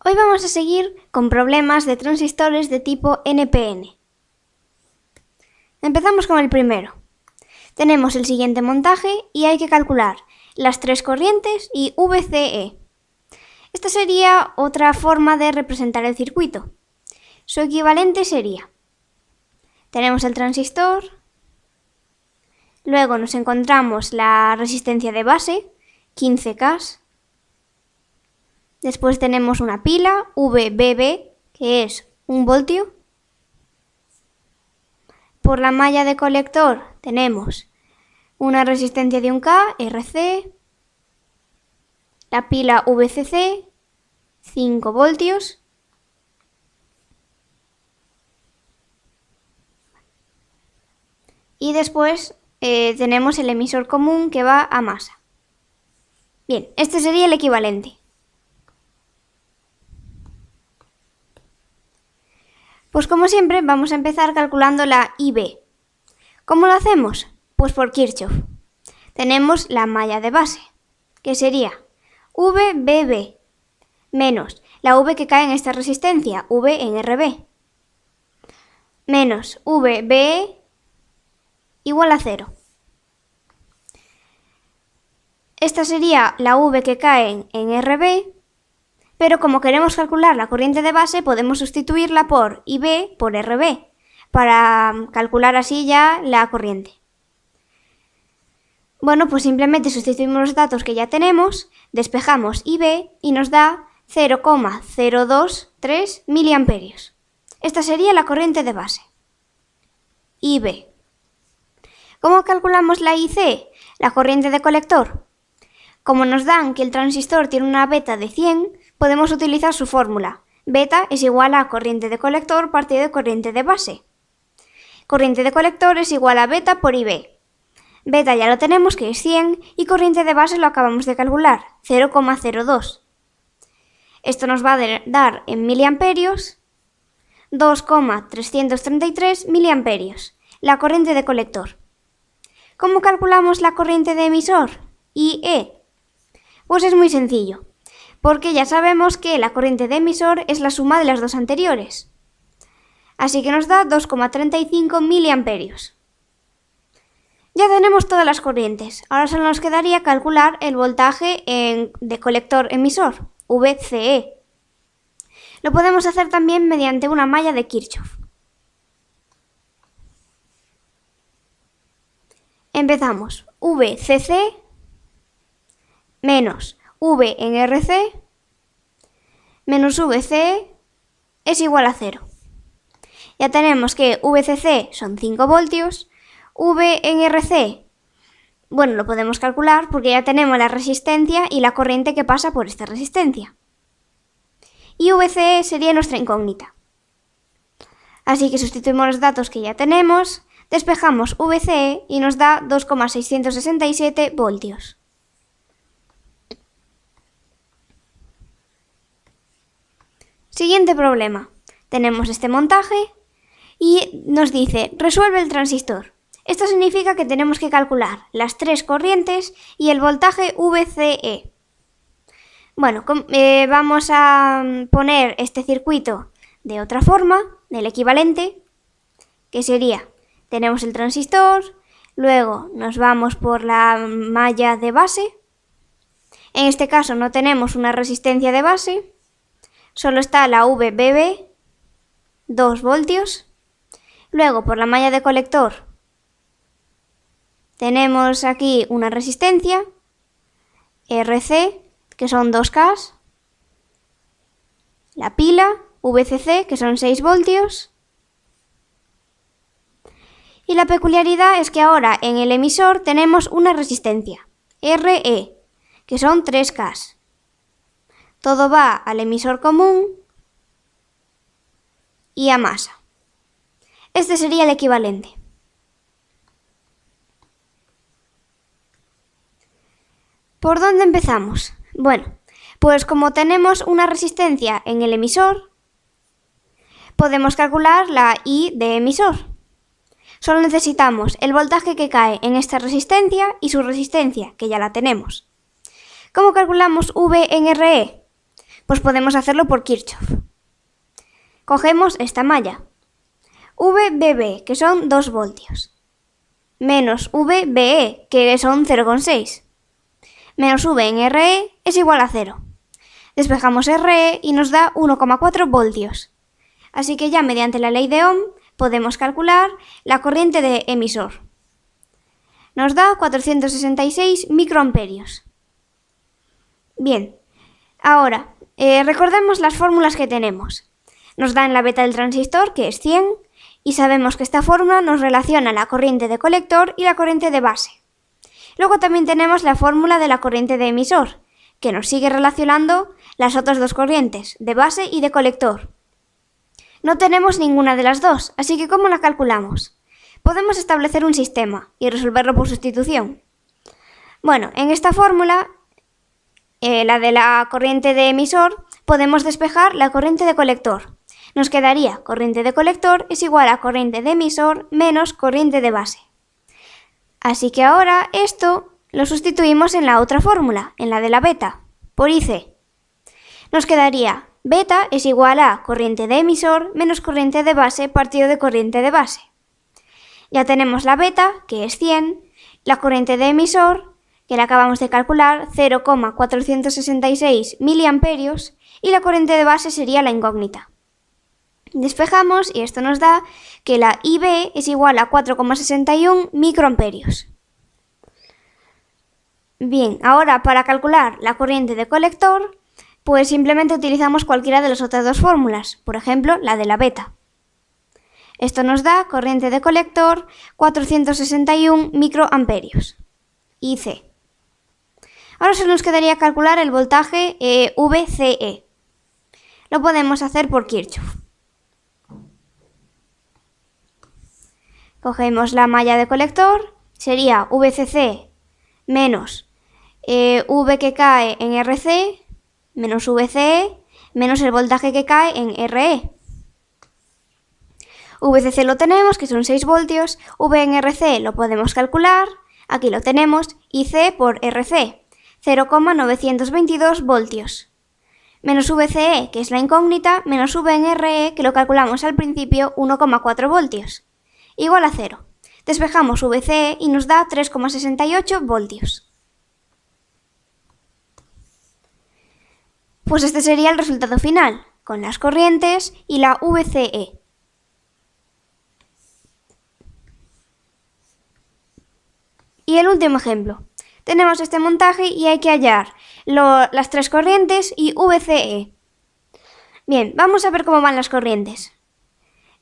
Hoy vamos a seguir con problemas de transistores de tipo NPN. Empezamos con el primero. Tenemos el siguiente montaje y hay que calcular las tres corrientes y VCE. Esta sería otra forma de representar el circuito. Su equivalente sería: tenemos el transistor, luego nos encontramos la resistencia de base, 15K. Después tenemos una pila, VBB, que es 1 voltio. Por la malla de colector tenemos una resistencia de 1K, RC. La pila VCC, 5 voltios. Y después tenemos el emisor común que va a masa. Bien, este sería el equivalente. Pues como siempre vamos a empezar calculando la IB. ¿Cómo lo hacemos? Pues por Kirchhoff. Tenemos la malla de base, que sería VBB menos la V que cae en esta resistencia, V en RB, menos VBE igual a 0. Esta sería la V que cae en RB, pero como queremos calcular la corriente de base, podemos sustituirla por IB por RB, para calcular así ya la corriente. Bueno, pues simplemente sustituimos los datos que ya tenemos, despejamos IB y nos da 0,023 miliamperios. Esta sería la corriente de base. IB. ¿Cómo calculamos la IC? La corriente de colector. Como nos dan que el transistor tiene una beta de 100, podemos utilizar su fórmula. Beta es igual a corriente de colector partido de corriente de base. Corriente de colector es igual a beta por IB. Beta ya lo tenemos, que es 100, y corriente de base lo acabamos de calcular, 0,02. Esto nos va a dar en miliamperios 2,333 miliamperios, la corriente de colector. ¿Cómo calculamos la corriente de emisor? IE. Pues es muy sencillo, porque ya sabemos que la corriente de emisor es la suma de las dos anteriores. Así que nos da 2,35 miliamperios. Ya tenemos todas las corrientes. Ahora solo nos quedaría calcular el voltaje de colector emisor, VCE. Lo podemos hacer también mediante una malla de Kirchhoff. Empezamos. VCC menos V en RC menos VCE es igual a 0. Ya tenemos que VCC son 5 voltios, V en RC, bueno, lo podemos calcular porque ya tenemos la resistencia y la corriente que pasa por esta resistencia. Y VCE sería nuestra incógnita. Así que sustituimos los datos que ya tenemos, despejamos VCE y nos da 2,667 voltios. Siguiente problema. Tenemos este montaje y nos dice: resuelve el transistor. Esto significa que tenemos que calcular las tres corrientes y el voltaje VCE. Bueno, vamos a poner este circuito de otra forma, del equivalente, que sería: tenemos el transistor, luego nos vamos por la malla de base. En este caso no tenemos una resistencia de base, solo está la VBB, 2 voltios. Luego por la malla de colector tenemos aquí una resistencia, RC, que son 2K. La pila, VCC, que son 6 voltios. Y la peculiaridad es que ahora en el emisor tenemos una resistencia, RE, que son 3K. Todo va al emisor común y a masa. Este sería el equivalente. ¿Por dónde empezamos? Bueno, pues como tenemos una resistencia en el emisor, podemos calcular la I de emisor. Solo necesitamos el voltaje que cae en esta resistencia y su resistencia, que ya la tenemos. ¿Cómo calculamos V en RE? Pues podemos hacerlo por Kirchhoff. Cogemos esta malla. VBB, que son 2 voltios, menos VBE, que son 0,6, menos V en RE es igual a 0. Despejamos RE y nos da 1,4 voltios. Así que ya mediante la ley de Ohm podemos calcular la corriente de emisor. Nos da 466 microamperios. Bien, ahora recordemos las fórmulas que tenemos. Nos dan la beta del transistor, que es 100, y sabemos que esta fórmula nos relaciona la corriente de colector y la corriente de base. Luego también tenemos la fórmula de la corriente de emisor, que nos sigue relacionando las otras dos corrientes, de base y de colector. No tenemos ninguna de las dos, así que ¿cómo la calculamos? Podemos establecer un sistema y resolverlo por sustitución. Bueno, en esta fórmula, la de la corriente de emisor, podemos despejar la corriente de colector. Nos quedaría corriente de colector es igual a corriente de emisor menos corriente de base. Así que ahora esto lo sustituimos en la otra fórmula, en la de la beta, por IC. Nos quedaría beta es igual a corriente de emisor menos corriente de base partido de corriente de base. Ya tenemos la beta, que es 100, la corriente de emisor, que la acabamos de calcular, 0,466 miliamperios, y la corriente de base sería la incógnita. Despejamos y esto nos da que la IB es igual a 4,61 microamperios. Bien, ahora para calcular la corriente de colector, pues simplemente utilizamos cualquiera de las otras dos fórmulas, por ejemplo, la de la beta. Esto nos da corriente de colector 461 microamperios, IC. Ahora solo nos quedaría calcular el voltaje VCE. Lo podemos hacer por Kirchhoff. Cogemos la malla de colector, sería VCC menos V que cae en RC, menos VCE, menos el voltaje que cae en RE. VCC lo tenemos, que son 6 voltios, V en RC lo podemos calcular, aquí lo tenemos, y C por RC, 0,922 voltios. Menos VCE, que es la incógnita, menos V en RE, que lo calculamos al principio, 1,4 voltios. Igual a 0. Despejamos VCE y nos da 3,68 voltios. Pues este sería el resultado final, con las corrientes y la VCE. Y el último ejemplo. Tenemos este montaje y hay que hallar las tres corrientes y VCE. Bien, vamos a ver cómo van las corrientes.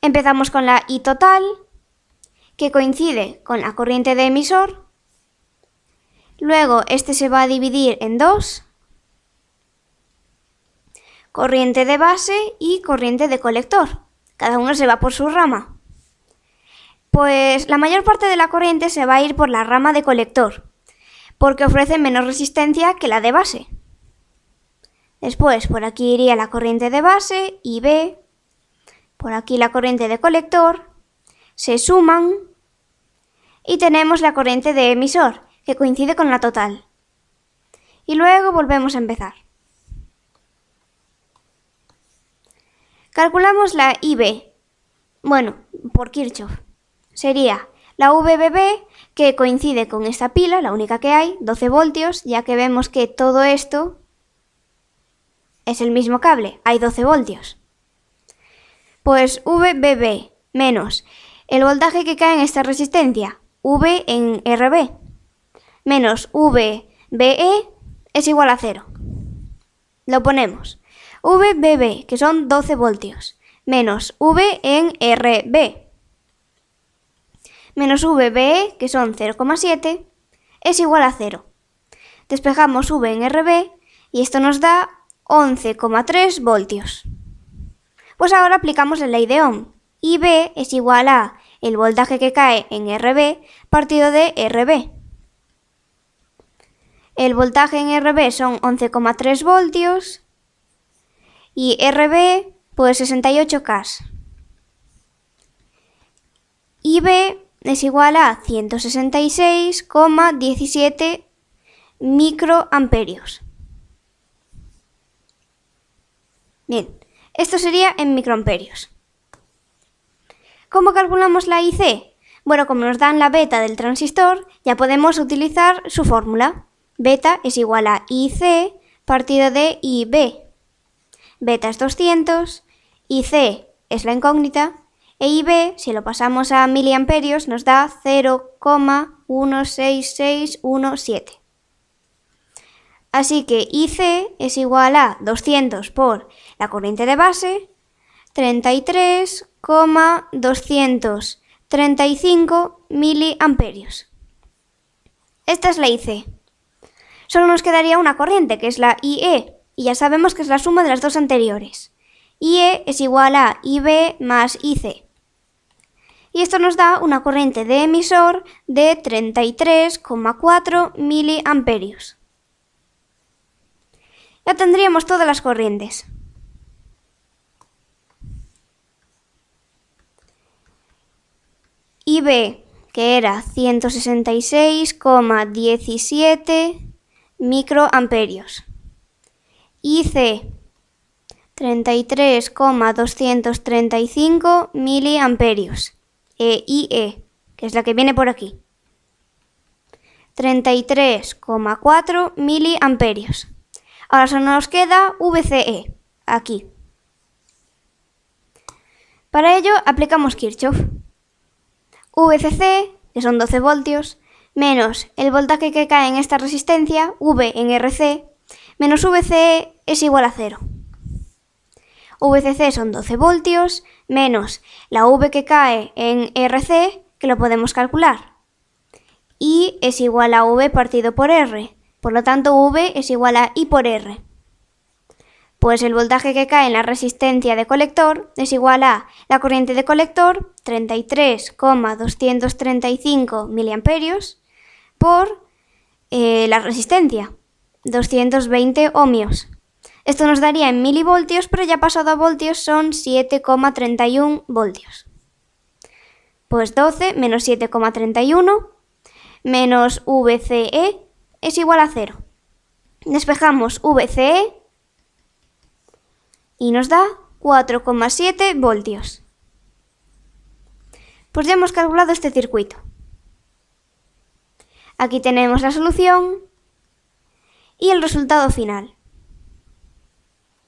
Empezamos con la I total, que coincide con la corriente de emisor. Luego este se va a dividir en dos. Corriente de base y corriente de colector. Cada uno se va por su rama. Pues la mayor parte de la corriente se va a ir por la rama de colector, porque ofrece menos resistencia que la de base. Después por aquí iría la corriente de base, IB, por aquí la corriente de colector, se suman y tenemos la corriente de emisor, que coincide con la total. Y luego volvemos a empezar. Calculamos la IB, bueno, por Kirchhoff. Sería la VBB, que coincide con esta pila, la única que hay, 12 voltios, ya que vemos que todo esto es el mismo cable, hay 12 voltios. Pues VBB menos el voltaje que cae en esta resistencia, V en RB, menos VBE es igual a 0. Lo ponemos. VBB, que son 12 voltios, menos V en RB, menos VBE, que son 0,7, es igual a 0. Despejamos V en RB y esto nos da 11,3 voltios. Pues ahora aplicamos la ley de Ohm. IB es igual a el voltaje que cae en RB partido de RB. El voltaje en RB son 11,3 voltios y RB pues 68 K. IB es igual a 166,17 microamperios. Bien, esto sería en microamperios. ¿Cómo calculamos la IC? Bueno, como nos dan la beta del transistor, ya podemos utilizar su fórmula. Beta es igual a IC partido de IB. Beta es 200, IC es la incógnita, e IB, si lo pasamos a miliamperios, nos da 0,16617. Así que IC es igual a 200 por la corriente de base, 33,235 miliamperios. Esta es la IC. Solo nos quedaría una corriente, que es la IE, y ya sabemos que es la suma de las dos anteriores. IE es igual a IB más IC. Y esto nos da una corriente de emisor de 33,4 miliamperios. Ya tendríamos todas las corrientes. IB, que era 166,17 microamperios. IC, 33,235 miliamperios. E IE, que es la que viene por aquí, 33,4 miliamperios. Ahora solo nos queda VCE, aquí. Para ello aplicamos Kirchhoff. VCC, que son 12 voltios, menos el voltaje que cae en esta resistencia, V en RC, menos VCE es igual a 0. VCC son 12 voltios, menos la V que cae en RC, que lo podemos calcular. I es igual a V partido por R, por lo tanto V es igual a I por R. Pues el voltaje que cae en la resistencia de colector es igual a la corriente de colector, 33,235 miliamperios, por la resistencia, 220 ohmios. Esto nos daría en milivoltios, pero ya pasado a voltios son 7,31 voltios. Pues 12 menos 7,31 menos VCE es igual a 0. Despejamos VCE y nos da 4,7 voltios. Pues ya hemos calculado este circuito. Aquí tenemos la solución y el resultado final.